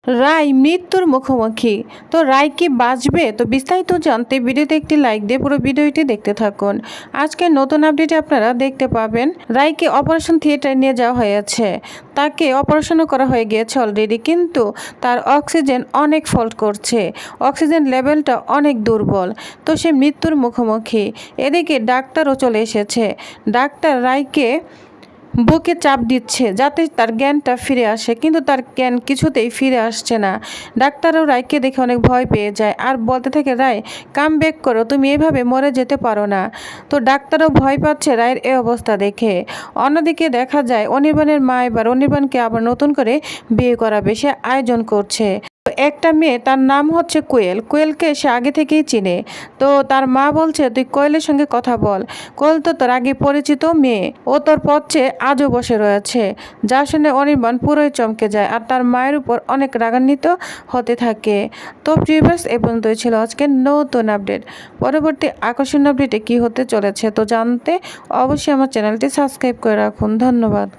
রায় মৃত্যুর মুখোমুখি। তো রায় কি বাঁচবে? তো বিস্তারিত জানতে ভিডিওতে একটি লাইক দিয়ে পুরো ভিডিওটি দেখতে থাকুন। আজকে নতুন আপডেটে আপনারা দেখতে পাবেন রায়কে অপারেশন থিয়েটারে নিয়ে যাওয়া হয়েছে। তাকে অপারেশনও করা হয়ে গিয়েছে অলরেডি, কিন্তু তার অক্সিজেন অনেক ফল্ট করছে, অক্সিজেন লেভেলটা অনেক দুর্বল। তো সে মৃত্যুর মুখোমুখি। এদিকে ডাক্তারও চলে এসেছে। ডাক্তার রায়কে বুকে চাপ দিচ্ছে যাতে তার জ্ঞানটা ফিরে আসে, কিন্তু তার জ্ঞান কিছুতেই ফিরে আসছে না। ডাক্তারও রায়কে দেখে অনেক ভয় পেয়ে যায় আর বলতে থাকে, রায় কাম ব্যাক করো, তুমি এভাবে মরে যেতে পারো না। তো ডাক্তারও ভয় পাচ্ছে রায়ের এই অবস্থা দেখে। অন্যদিকে দেখা যায় অনির্বাণের মা এবার অনির্বাণকে আবার নতুন করে বিয়ে করাবে, সে আয়োজন করছে। একটা মেয়ে, তার নাম হচ্ছে কোয়েল। কোয়েলকে সে আগে থেকেই চিনে। তো তার মা বলছে, তুই কোয়েলের সঙ্গে কথা বল, কোয়েল তো তোর আগে পরিচিত মেয়ে, ও তোর পথে আজও বসে রয়েছে। যা শুনে অনির্বাণ পুরোই চমকে যায় আর তার মায়ের উপর অনেক রাগান্বিত হতে থাকে। তো প্রিভিয়াস এ পর্যন্তই ছিল আজকের নতুন আপডেট। পরবর্তী আকর্ষণীয় আপডেটে কী হতে চলেছে তো জানতে অবশ্যই আমার চ্যানেলটি সাবস্ক্রাইব করে রাখুন। ধন্যবাদ।